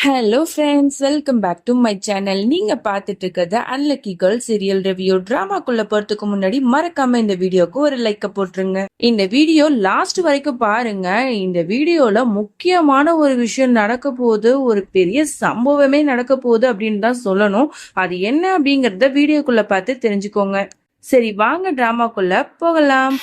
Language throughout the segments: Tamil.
Hello friends, welcome back to my channel. நீங்க பார்த்துட்டு இருக்கிறது அன்லக்கி கேர்ள் சீரியல் ரிவ்யூ. டிராமாக்குள்ள போறதுக்கு முன்னாடி மறக்காம இந்த வீடியோக்கு ஒரு லைக்க போட்டுருங்க. இந்த வீடியோ லாஸ்ட் வரைக்கும் பாருங்க. இந்த வீடியோல முக்கியமான ஒரு விஷயம் நடக்க போகுது, ஒரு பெரிய சம்பவமே நடக்க போகுது அப்படின்னு தான் சொல்லணும். அது என்ன அப்படிங்கறத வீடியோக்குள்ள பார்த்து தெரிஞ்சுக்கோங்க. சரி, வாங்க டிராமாக்குள்ள போகலாம்.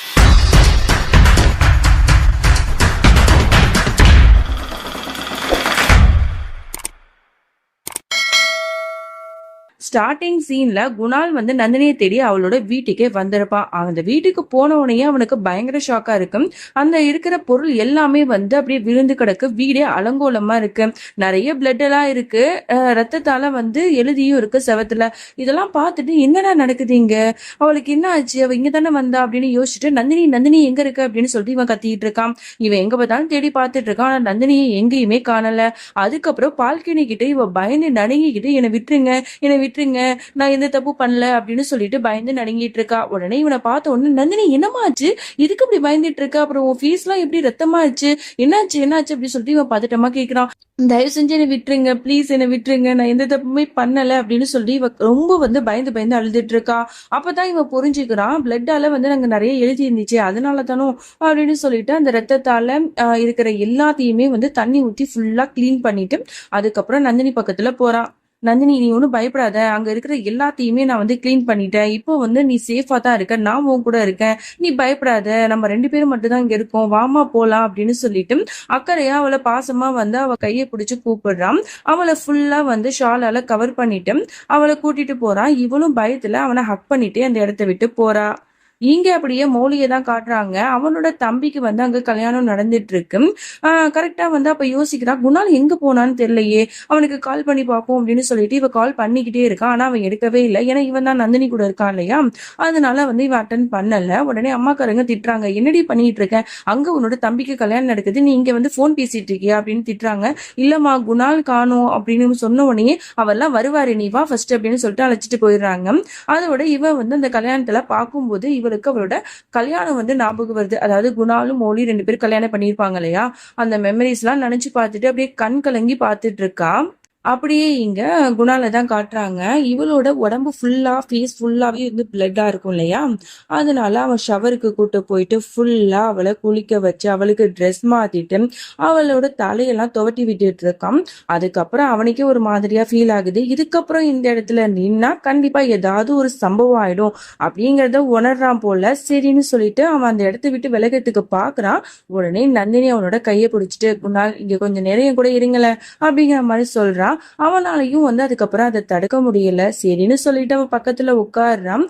ஸ்டார்டிங் சீன்ல குணால் வந்து நந்தினியை தேடி அவளோட வீட்டுக்கே வந்திருப்பான். அந்த வீட்டுக்கு போன உடனே அவனுக்கு பயங்கர ஷாக்கா இருக்கும். அந்த இருக்கிற பொருள் எல்லாமே வந்து அப்படியே விழுந்து கிடக்கு. வீடே அலங்கோலமா இருக்கு. நிறைய பிளட் எல்லாம் இருக்கு. ரத்தத்தால வந்து எழுதியும் இருக்கு செவத்துல. இதெல்லாம் பார்த்துட்டு என்னடா நடக்குது இங்க, அவளுக்கு என்ன ஆச்சு, அவ இங்க தானே வந்தா அப்படின்னு யோசிச்சுட்டு நந்தினி நந்தினி எங்க இருக்கு அப்படின்னு சொல்லிட்டு இவன் கத்திட்டு இருக்கான். இவன் எங்க பார்த்தாலும் தேடி பார்த்துட்டு இருக்கான். ஆனா நந்தினியை எங்கேயுமே காணல. அதுக்கப்புறம் பால்கனி கிட்ட இவ பயந்து நடுங்கிக்கிட்டு என்னை விட்டுருங்க என்னை விட்டுருங்க, நான் எந்த தப்பு பண்ணல அப்படின்னு சொல்லிட்டு பயந்து நடுங்கிட்டு இருக்கா. உடனே இவனை பார்த்த உடனே நந்தினி என்னமாச்சு, இதுக்கு இப்படி பயந்துட்டு இருக்க, அப்புறம் உன் ஃபீஸ் எல்லாம் எப்படி ரத்தமாச்சு, என்னாச்சு என்னாச்சு அப்படின்னு சொல்லிட்டு இவன் பதட்டமா கேட்கிறான். தயவு செஞ்சு என்னை விட்டுருங்க, பிளீஸ் என்னை விட்டுருங்க, நான் எந்த தப்புமே பண்ணல அப்படின்னு சொல்லி இவ ரொம்ப வந்து பயந்து பயந்து அழுதுட்டு இருக்கா. அப்பதான் இவன் புரிஞ்சுக்கிறான், பிளட்டால வந்து நாங்க நிறைய எழுதி இருந்துச்சு அதனால தானோ அப்படின்னு சொல்லிட்டு அந்த ரத்தத்தால இருக்கிற எல்லாத்தையுமே வந்து தண்ணி ஊத்தி ஃபுல்லா கிளீன் பண்ணிட்டு அதுக்கப்புறம் நந்தினி பக்கத்துல போறான். நந்தினி, நீ ஒன்றும் பயப்படாத, அங்க இருக்கிற எல்லாத்தையுமே நான் வந்து கிளீன் பண்ணிட்டேன். இப்போ வந்து நீ சேஃபா தான் இருக்க, நான் உன் கூட இருக்கேன், நீ பயப்படாத, நம்ம 2 பேரும் மட்டும் தான் இங்க இருக்கோம், வாமா போலாம் அப்படின்னு சொல்லிட்டு அக்கறையா அவளை பாசமா வந்து அவ கையை பிடிச்சு கூப்பிடுறான். அவளை ஃபுல்லா வந்து ஷாலால கவர் பண்ணிட்டு அவளை கூட்டிட்டு போறான். இவளும் பயத்துல அவனை ஹக் பண்ணிட்டு அந்த இடத்த விட்டு போறா. இங்க அப்படியே மௌலியை தான் காட்டுறாங்க. அவனோட தம்பிக்கு வந்து அங்க கல்யாணம் நடந்துட்டு இருக்கு. கரெக்டா வந்து அப்ப யோசிக்கிறா, குணால் எங்க போனான்னு தெரியலையே, அவனுக்கு கால் பண்ணி பார்ப்போம் அப்படின்னு சொல்லிட்டு இவ கால் பண்ணிக்கிட்டே இருக்கான். ஆனா அவன் எடுக்கவே இல்லை. ஏன்னா இவன் தான் நந்தினி கூட இருக்கான் இல்லையா, அதனால வந்து இவன் அட்டன் பண்ணல. உடனே அம்மாக்காரங்க திட்டுறாங்க, என்னடி பண்ணிட்டு இருக்கேன், அங்க உன்னோட தம்பிக்கு கல்யாணம் நடக்குது, நீ இங்க வந்து போன் பேசிட்டு இருக்கியா அப்படின்னு திட்டுறாங்க. இல்லம்மா, குணால் காணும் அப்படின்னு சொன்ன உடனே அவெல்லாம் வருவாரு, நீ வா ஃபர்ஸ்ட் அப்படின்னு சொல்லிட்டு அழைச்சிட்டு போயிடுறாங்க. அதோட இவ வந்து அந்த கல்யாணத்துல பார்க்கும்போது அவளோட கல்யாணம் வந்து ஞாபகம் வருது. அதாவது குணாலும் மௌலி 2 பேரும் கல்யாணம் பண்ணிருப்பாங்க இல்லையா, அந்த மெமரிஸ் எல்லாம் நினைச்சு பார்த்துட்டு அப்படியே கண் கலங்கி பார்த்துட்டு இருக்கா. அப்படியே இங்க குணால தான் காட்டுறாங்க. இவளோட உடம்பு ஃபுல்லா ஃபேஸ் ஃபுல்லாவே வந்து பிளட்டா இருக்கும் இல்லையா, அதனால அவன் ஷவருக்கு கூட்டு போயிட்டு ஃபுல்லா அவளை குளிக்க வச்சு அவளுக்கு ட்ரெஸ் மாத்திட்டு அவளோட தலையெல்லாம் துவட்டி விட்டுட்டு இருக்கான். அதுக்கப்புறம் அவனுக்கே ஒரு மாதிரியா ஃபீல் ஆகுது. இதுக்கப்புறம் இந்த இடத்துல நின்னா கண்டிப்பா ஏதாவது ஒரு சம்பவம் ஆயிடும் அப்படிங்கறத உணர்றான் போல. சரின்னு சொல்லிட்டு அவன் அந்த இடத்த விட்டு விலகிறதுக்கு பாக்குறான். உடனே நந்தினி அவனோட கையை பிடிச்சிட்டு, குணால் இங்க கொஞ்சம் நிறைய கூட இருங்கள அப்படிங்கிற மாதிரி சொல்றான். அவனாலையும் வந்து அதுக்கப்புறம் அதை தடுக்க முடியல. சரின்னு சொல்லிட்டு அவன் பக்கத்துல உட்கார்றான்.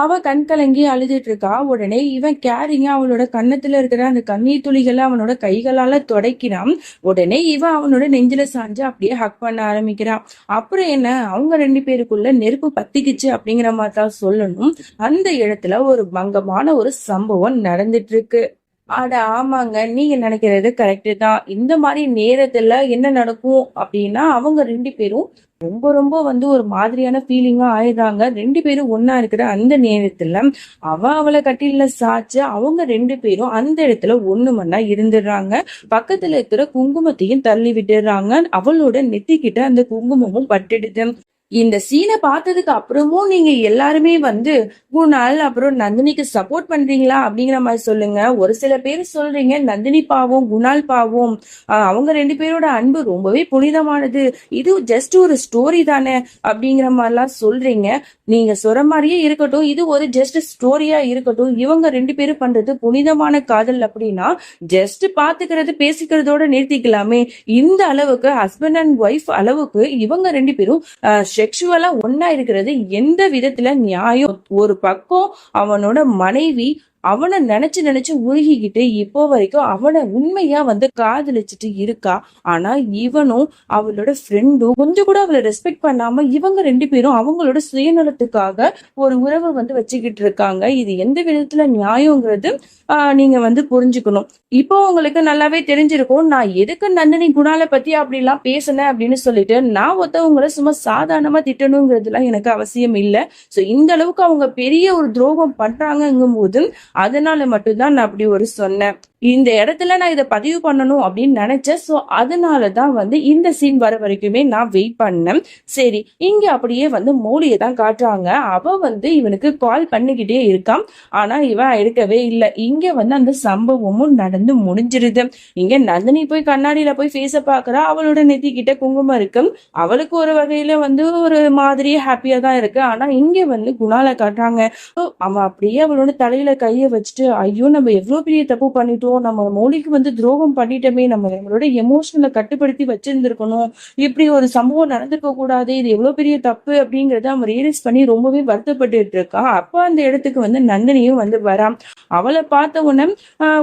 அவ கண் கலங்கி அழுதுட்டு இருக்கா. உடனே இவன் கேரிங்க அவளோட கன்னத்துல இருக்கிற அந்த கண்ணீர் துளிகளை அவனோட கைகளால துடைக்கிறான். உடனே இவன் அவனோட நெஞ்சில சாஞ்சு அப்படியே ஹக் பண்ண ஆரம்பிக்கிறான். அப்புறம் என்ன, அவங்க 2 பேருக்குள்ள நெருப்பு பத்திக்குச்சு அப்படிங்கிற மாதிரி தான் சொல்லணும். அந்த இடத்துல ஒரு பங்கமான ஒரு சம்பவம் நடந்துட்டு இருக்கு. அட ஆமாங்க, நீங்க நினைக்கிறது கரெக்டு தான். இந்த மாதிரி நேரத்துல என்ன நடக்கும் அப்படின்னா, அவங்க 2 பேரும் ரொம்ப ரொம்ப வந்து ஒரு மாதிரியான ஃபீலிங்கா ஆயிடுறாங்க. 2 பேரும் ஒன்னா இருக்கிற அந்த நேரத்துல அவளை கட்டில சாச்சு அவங்க 2 பேரும் அந்த இடத்துல ஒண்ணு மண்ணா இருந்துடுறாங்க. பக்கத்துல இருக்கிற குங்குமத்தையும் தள்ளி விட்டுடுறாங்க. அவளோட நெத்திக்கிட்ட அந்த குங்குமமும் பட்டுடுது. இந்த சீனை பார்த்ததுக்கு அப்புறமும் நீங்க எல்லாருமே வந்து குணால் அப்புறம் நந்தினிக்கு சப்போர்ட் பண்றீங்களா அப்படிங்கிற மாதிரி சொல்லுங்க. ஒரு சில பேர் சொல்றீங்க நந்தினி பாவம் குணால் பாவம், அவங்க 2 பேரோட அன்பு ரொம்பவே புனிதமானது, இது ஜஸ்ட் ஒரு ஸ்டோரி தானே அப்படிங்கிற மாதிரிலாம் சொல்றீங்க. நீங்க சொல்ற மாதிரியே இருக்கட்டும், இது ஒரு ஜஸ்ட் ஸ்டோரியா இருக்கட்டும். இவங்க 2 பேரும் பண்றது புனிதமான காதல் அப்படின்னா ஜஸ்ட் பாத்துக்கிறது பேசிக்கிறதோட நிறுத்திக்கலாமே. இந்த அளவுக்கு ஹஸ்பண்ட் அண்ட் ஒய்ஃப் அளவுக்கு இவங்க 2 பேரும் செக்ஷுவலா ஒன்னா இருக்கிறது எந்த விதத்துல நியாயம்? ஒரு பக்கம் அவனோட மனைவி அவனை நினைச்சு நினைச்சு உருகிக்கிட்டு இப்போ வரைக்கும் அவனை உண்மையா வந்து காதலிச்சுட்டு இருக்கா. ஆனா இவனும் அவளோட ஃப்ரெண்டும் கொஞ்சம் கூட அவளை ரெஸ்பெக்ட் பண்ணாம இவங்க 2 பேரும் அவங்களோட சுயநலத்துக்காக ஒரு உறவை வந்து வச்சுக்கிட்டு இருக்காங்க. இது எந்த விதத்துல நியாயங்கிறது நீங்க வந்து புரிஞ்சுக்கணும். இப்போ உங்களுக்கு நல்லாவே தெரிஞ்சிருக்கும் நான் எதுக்கு நந்தினி குணாலை பத்தி அப்படிலாம் பேசினேன் அப்படின்னு சொல்லிட்டு. நான் ஒருத்தவங்களை சும்மா சாதாரணமா திட்டணுங்கிறதுலாம் எனக்கு அவசியம் இல்லை. சோ இந்த அளவுக்கு அவங்க பெரிய ஒரு துரோகம் பண்றாங்கங்கும் போது அதனால மட்டும்தான் நான் அப்படி ஒரு சொன்னேன். இந்த இடத்துல நான் இத பதிவு பண்ணணும் அப்படின்னு நினைச்சேன். ஸோ அதனால தான் வந்து இந்த சீன் வர வரைக்குமே நான் வெயிட் பண்ணேன். சரி, இங்க அப்படியே வந்து மௌலிய தான் காட்டுறாங்க. அவ வந்து இவனுக்கு கால் பண்ணிக்கிட்டே இருக்கான். ஆனா இவன் எடுக்கவே இல்ல. இங்க வந்து அந்த சம்பவமும் நடந்து முடிஞ்சிருது. இங்க நந்தினி போய் கண்ணாடியில போய் ஃபேஸ பாக்குறா. அவளோட நெத்தி கிட்ட குங்குமம் இருக்கு. அவளுக்கு ஒரு வகையில வந்து ஒரு மாதிரி ஹாப்பியா தான் இருக்கு. ஆனா இங்க வந்து குணால காட்டுறாங்க. அவன் அப்படியே அவளோட தலையில கைய வச்சுட்டு, ஐயோ நம்ம எவ்வளவு பெரிய தப்பு பண்ணிட்டோம், நம்ம மௌலிக்கு வந்து துரோகம் பண்ணிட்டோமே, நம்மளோட எமோஷனலை கட்டுப்படுத்தி வச்சிருந்திருக்கணும், இப்படி ஒரு சம்பவம் நடந்திருக்க கூடாது, இது எவ்வளவு பெரிய தப்பு அப்படிங்கறத அவன் ரியலைஸ் பண்ணி ரொம்பவே வருத்தப்பட்டு இருக்கா. அப்ப அந்த இடத்துக்கு வந்து நந்தினியும் வந்து வரான். அவளை பார்த்த உடனே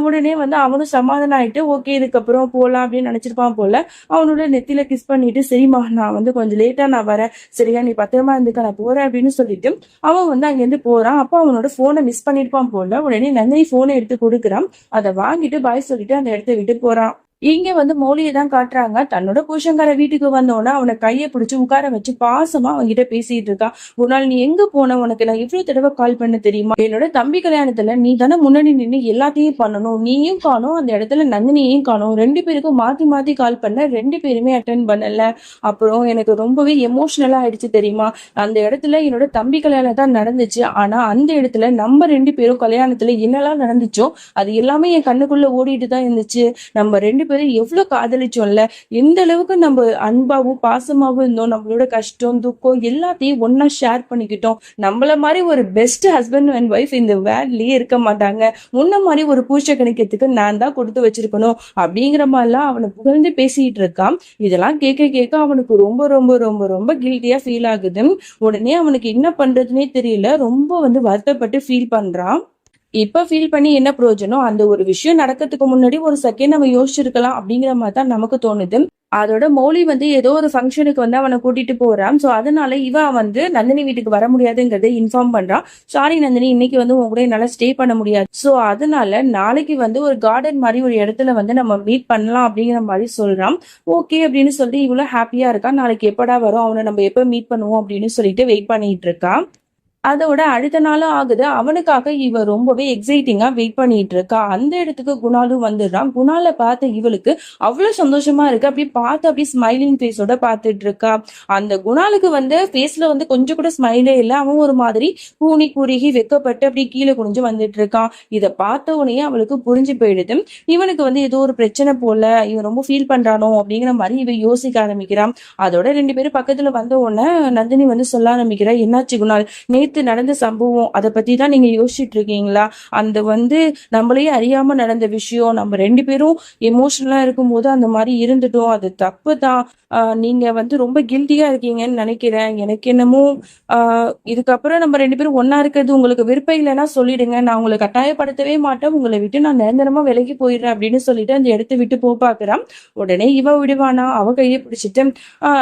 உடனே வந்து அவனும் சமாதானம் ஆயிட்டு ஓகே இதுக்கப்புறம் போலாம் அப்படின்னு நினைச்சிருப்பான் போல. அவனோட நெத்தில கிஸ் பண்ணிட்டு, சரிம்மா நான் வந்து கொஞ்சம் லேட்டா நான் வரேன், சரியா நீ பத்திரமா இருந்துக்க நான் போறேன் அப்படின்னு சொல்லிட்டு அவன் வந்து அங்கிருந்து போறான். அப்ப அவனோட போனை மிஸ் பண்ணிருப்பான் போல. உடனே நந்தினி போனை எடுத்து கொடுக்குறான். அதை வாங்கிட்டு பாய் சொல்லிட்டு அந்த இடத்த விட்டு போறான். இங்க வந்து மௌலியை தான் காட்டுறாங்க. தன்னோட புருஷன்கார வீட்டுக்கு வந்தோடனே அவனை கையை பிடிச்சு உட்கார வச்சு பாசமா அவன்கிட்ட பேசிட்டு இருக்கா. குணால் நீ எங்க போன, உனக்கு நான் இவ்வளவு தடவை கால் பண்ண தெரியுமா, என்னோட தம்பி கல்யாணத்துல நீ தானே முன்னாடி நின்று எல்லாத்தையும் பண்ணணும், நீயும் காணும் அந்த இடத்துல நந்தினியையும் காணும், 2 பேருக்கும் மாத்தி மாத்தி கால் பண்ண, 2 பேருமே அட்டன் பண்ணல. அப்புறம் எனக்கு ரொம்பவே எமோஷனலா ஆயிடுச்சு தெரியுமா, அந்த இடத்துல என்னோட தம்பி கல்யாணம் தான் நடந்துச்சு, ஆனா அந்த இடத்துல நம்ம 2 பேரும் கல்யாணத்துல என்னெல்லாம் நடந்துச்சோ அது எல்லாமே என் கண்ணுக்குள்ள ஓடிட்டு தான் இருந்துச்சு. நம்ம 2 பேரும் எவ்வளவு காதலிச்சோம்ல, எந்த அளவுக்கு நம்ம அன்பாவும் பாசமாவும் இருந்தோம், நம்மளோட கஷ்டம் துக்கம் எல்லாத்தையும் ஒன்னா ஷேர் பண்ணிக்கிட்டோம். நம்மள மாதிரி ஒரு பெஸ்ட் ஹஸ்பண்ட் அண்ட் ஒய்ஃப் இந்த வேர்ல்ட்லயே இருக்க மாட்டாங்க, முன்ன மாதிரி ஒரு பூச்ச கணிக்கிறதுக்கு நான் தான் கொடுத்து வச்சிருக்கணும் அப்படிங்கிற மாதிரிலாம் அவனை புகழ்ந்து பேசிட்டு இருக்கான். இதெல்லாம் கேட்க கேட்க அவனுக்கு ரொம்ப ரொம்ப ரொம்ப ரொம்ப கில்ட்டியா ஃபீல் ஆகுது. உடனே அவனுக்கு என்ன பண்றதுன்னே தெரியல, ரொம்ப வந்து வருத்தப்பட்டு ஃபீல் பண்றான். இப்ப ஃபீல் பண்ணி என்ன பிரயோஜனம், அந்த ஒரு விஷயம் நடக்கிறதுக்கு முன்னாடி ஒரு செகண்ட் நம்ம யோசிச்சிருக்கலாம் அப்படிங்கிற மாதிரி தான் நமக்கு தோணுது. அதோட மௌலி வந்து ஏதோ ஒரு ஃபங்க்ஷனுக்கு வந்து அவனை கூட்டிட்டு போறான். சோ அதனால இவன் வந்து நந்தினி வீட்டுக்கு வர முடியாதுங்கிறத இன்ஃபார்ம் பண்றான். சாரி நந்தினி, இன்னைக்கு வந்து உங்க கூட என்னால ஸ்டே பண்ண முடியாது, சோ அதனால நாளைக்கு வந்து ஒரு கார்டன் மாதிரி ஒரு இடத்துல வந்து நம்ம மீட் பண்ணலாம் அப்படிங்கிற மாதிரி சொல்றான். ஓகே அப்படின்னு சொல்லி இவ்வளவு ஹாப்பியா இருக்கான். நாளைக்கு எப்படா வரும், அவனை நம்ம எப்ப மீட் பண்ணுவோம் அப்படின்னு சொல்லிட்டு வெயிட் பண்ணிட்டு இருக்கான். அதோட அடுத்த நாளும் ஆகுது. அவனுக்காக இவ ரொம்பவே எக்ஸைட்டிங்கா வெயிட் பண்ணிட்டு இருக்கா. அந்த இடத்துக்கு குணாலும் வந்துடுறான். குணால பார்த்த இவளுக்கு அவ்வளவு சந்தோஷமா இருக்கு. அப்படி பார்த்து அப்படி ஸ்மைலிங் ஃபேஸோட பார்த்துட்டு இருக்கா. அந்த குணாலுக்கு வந்து ஃபேஸ்ல வந்து கொஞ்சம் கூட ஸ்மைலே இல்லை. அவன் ஒரு மாதிரி கூனி குறுகி வெக்கப்பட்டு அப்படி கீழே குனிஞ்சு வந்துட்டு இருக்கான். இதை பார்த்த உடனே அவளுக்கு புரிஞ்சு போயிடுது, இவனுக்கு வந்து ஏதோ ஒரு பிரச்சனை போல, இவன் ரொம்ப ஃபீல் பண்றானோ அப்படிங்கிற மாதிரி இவ யோசிக்க ஆரம்பிக்கிறான். அதோட 2 பேரும் பக்கத்துல வந்த உடனே நந்தினி வந்து சொல்ல ஆரம்பிக்கிறா, என்னாச்சு குணால், நடந்த சம்பவம் அதை பத்தி தான் நீங்க யோசிச்சுட்டு இருக்கீங்களா, அந்த வந்து நம்மளே அறியாம நடந்த விஷயம், நம்ம 2 பேரும் எமோஷனலா இருக்கும்போது அந்த மாதிரி இருந்துட்டோம், அது தப்பு தான், நீங்க வந்து ரொம்ப கில்ட்டியா இருக்கீங்கன்னு நினைக்கிறேன், எனக்கு என்னமோ இதுக்கப்புறம் நம்ம 2 பேரும் ஒன்னா இருக்கிறது உங்களுக்கு விருப்பம் இல்லைன்னா சொல்லிடுங்க, நான் உங்களை கட்டாயப்படுத்தவே மாட்டேன், உங்களை விட்டு நான் நிரந்தரமா விலகி போயிடுறேன் அப்படின்னு சொல்லிட்டு அந்த இடத்த விட்டு பாக்குறான். உடனே இவ விடுவானா, அவ கையை பிடிச்சிட்டு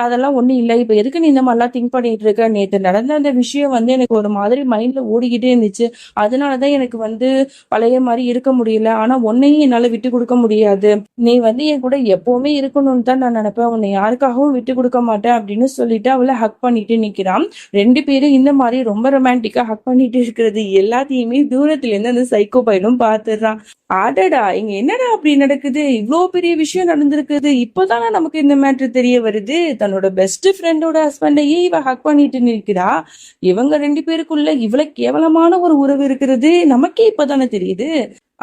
அதெல்லாம் ஒண்ணும் இல்லை, இப்ப எதுக்கு நீ இந்த மாதிரிலாம் திங்க் பண்ணிட்டு இருக்க, நேற்று நடந்த அந்த விஷயம் வந்து எனக்கு ஒரு மாதிரி மைண்ட்ல ஓடிக்கிட்டே இருந்துச்சு, அதனாலதான் எனக்கு வந்து பழைய மாதிரி இருக்க முடியல, ஆனா உன்னையும் என்னால விட்டு கொடுக்க முடியாது, நீ வந்து என் கூட எப்பவுமே இருக்கணும்னு தான் நான் நினைப்பேன், உன்னை யாருக்காகவும் விட்டு கொடுக்க மாட்டேன் அப்படின்னு சொல்லிட்டு அவளை ஹக் பண்ணிட்டு நிக்கிறான். 2 பேரும் இந்த மாதிரி ரொம்ப ரொமான்டிக்கா ஹக் பண்ணிட்டு இருக்கிறது எல்லாத்தையுமே தூரத்துல இருந்து அந்த சைக்கோ பையனும் பாத்துடுறான். ஆடடா, இங்க என்னடா அப்படி நடக்குது, இவ்வளவு பெரிய விஷயம் நடந்திருக்குது, இப்பதானே நமக்கு இந்த மேட்ரு தெரிய வருது, தன்னோட பெஸ்ட் ஃப்ரெண்டோட ஹஸ்பண்டையே இவ ஹக் பண்ணிட்டு நிற்கிறா, இவங்க 2 பேருக்குள்ள இவ்வளவு கேவலமான ஒரு உறவு இருக்கிறது நமக்கே இப்பதானே தெரியுது.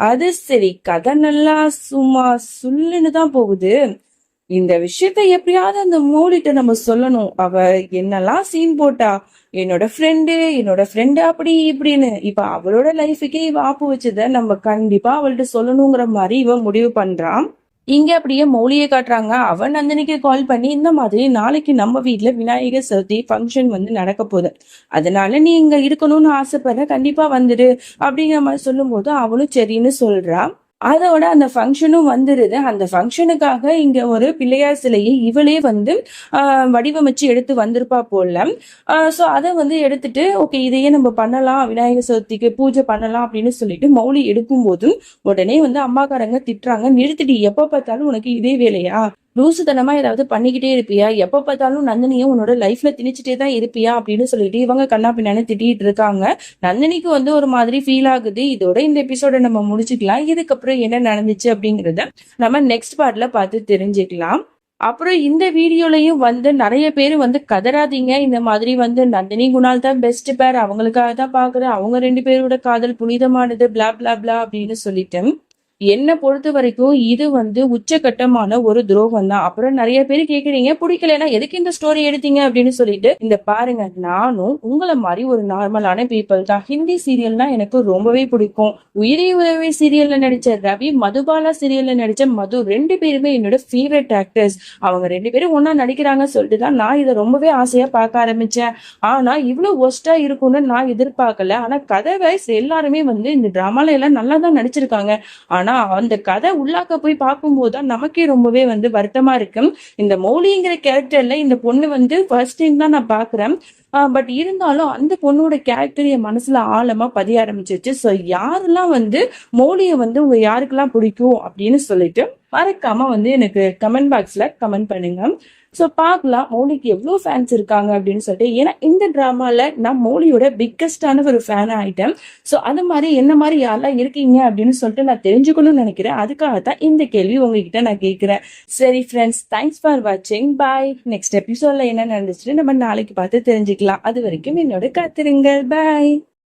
அது சரி, கதை நல்லா சும்மா சுல்லுன்னு தான் போகுது, இந்த விஷயத்த எப்படியாவது அந்த மௌலிட்ட நம்ம சொல்லணும், அவ என்னெல்லாம் சீன் போட்டா, என்னோட ஃப்ரெண்டு அப்படி இப்படின்னு, இப்ப அவளோட லைஃபுக்கே இவ ஆப்பு வச்சத நம்ம கண்டிப்பா அவள்கிட்ட சொல்லணுங்கிற மாதிரி இவன் முடிவு பண்றான். இங்க அப்படியே மௌலியை காட்டுறாங்க. அவன் நந்தினிக்கு கால் பண்ணி, இந்த மாதிரி நாளைக்கு நம்ம வீட்டுல விநாயகர் சதுர்த்தி ஃபங்க்ஷன் வந்து நடக்க போகுது, அதனால நீ இங்க இருக்கணும்னு ஆசைப்படுற, கண்டிப்பா வந்துரு அப்படிங்கிற மாதிரி சொல்லும் போது அவளும் சரின்னு சொல்றா. அதோட அந்த ஃபங்க்ஷனும் வந்துருது. அந்த ஃபங்க்ஷனுக்காக இங்க ஒரு பிள்ளையார் சிலையை இவளே வந்து வடிவமைச்சு எடுத்து வந்திருப்பா போல. சோ அதை வந்து எடுத்துட்டு ஓகே இதையே நம்ம பண்ணலாம், விநாயகர் சதுர்த்திக்கு பூஜை பண்ணலாம் அப்படின்னு சொல்லிட்டு மௌலி எடுக்கும் போதும் உடனே வந்து அம்மாக்காரங்க திட்டுறாங்க, நிறுத்திட்டு, எப்ப பார்த்தாலும் உனக்கு இதே வேலையா, லூசுத்தனமா ஏதாவது பண்ணிக்கிட்டே இருப்பியா, எப்ப பார்த்தாலும் நந்தினியும் உன்னோட லைஃப்ல திணிச்சுட்டே தான் இருப்பியா அப்படின்னு சொல்லிட்டு இவங்க கண்ணா பின்னான்னு திட்டிட்டு இருக்காங்க. நந்தினிக்கு வந்து ஒரு மாதிரி ஃபீல் ஆகுது. இதோட இந்த எபிசோட நம்ம முடிச்சுக்கலாம். இதுக்கப்புறம் என்ன நடந்துச்சு அப்படிங்கறத நம்ம நெக்ஸ்ட் பார்ட்ல பார்த்து தெரிஞ்சுக்கலாம். அப்புறம் இந்த வீடியோலயும் வந்து நிறைய பேர் வந்து கதறாதீங்க, இந்த மாதிரி வந்து நந்தினி குணால் தான் பெஸ்ட் பேர், அவங்களுக்காக தான் பாக்குறேன், அவங்க 2 பேரோட காதல் புனிதமானது பிளா பிளா பிளா அப்படின்னு சொல்லிட்டு என்ன பொறுத்த வரைக்கும் இது வந்து உச்சகட்டமான ஒரு துரோகம் தான். அப்புறம் நிறைய பேர் கேக்குறீங்க, பிடிக்கலன்னா எதுக்கு இந்த ஸ்டோரி எடுத்தீங்க அப்படின்னு சொல்லிட்டு. இந்த பாருங்க, நானும் உங்களை மாதிரி ஒரு நார்மலான பீப்புள் தான். ஹிந்தி சீரியல்னா எனக்கு ரொம்பவே பிடிக்கும். உயிரி உறவை சீரியல்ல நடிச்ச ரவி, மதுபாலா சீரியல்ல நடிச்ச மது 2 பேருமே என்னோட ஃபேவரட் ஆக்டர்ஸ். அவங்க 2 பேரும் ஒன்னா நடிக்கிறாங்க சொல்லிட்டு தான் நான் இதை ரொம்பவே ஆசையா பார்க்க ஆரம்பிச்சேன். ஆனா இவ்வளவு ஒஸ்டா இருக்கும்னு நான் எதிர்பார்க்கல. ஆனா கதை வைஸ் எல்லாருமே வந்து இந்த டிராமால எல்லாம் நல்லா தான் நடிச்சிருக்காங்க. ஆனா அந்த கதை உள்ளாக்க போய் பார்க்கும்போது தான் நமக்கே ரொம்பவே வந்து வருத்தமா இருக்கு. இந்த மௌலிங்கிற கேரக்டர்ல இந்த பொண்ணு வந்து ஃபர்ஸ்ட் டைம் தான் நான் பாக்குறேன். பட் இருந்தாலும் அந்த பொண்ணோட கேரக்டர் என் மனசுல ஆழமா பதிய ஆரம்பிச்சிருச்சு. ஸோ யாரெல்லாம் வந்து மௌலியை வந்து உங்க யாருக்கெல்லாம் பிடிக்கும் அப்படின்னு சொல்லிட்டு மறக்காம வந்து எனக்கு கமெண்ட் பாக்ஸ்ல கமெண்ட் பண்ணுங்க. ஸோ பார்க்கலாம் மௌலிக்கு எவ்வளோ ஃபேன்ஸ் இருக்காங்க அப்படின்னு சொல்லிட்டு. ஏன்னா இந்த டிராமால நான் மௌலியோட பிக்கஸ்டான ஒரு ஃபேன் ஆயிட்டேன். ஸோ அது மாதிரி என்ன மாதிரி யாரெல்லாம் இருக்கீங்க அப்படின்னு சொல்லிட்டு நான் தெரிஞ்சுக்கணும்னு நினைக்கிறேன். அதுக்காக தான் இந்த கேள்வி உங்ககிட்ட நான் கேட்கிறேன். சரி ஃப்ரெண்ட்ஸ், தேங்க்ஸ் ஃபார் வாட்சிங். பாய். நெக்ஸ்ட் எபிசோட்ல என்ன நடந்துச்சுன்னு நம்ம நாளைக்கு பார்த்து தெரிஞ்சுக்கலாம். அது வரைக்கும் என்னோட காத்திருங்கள். பாய்.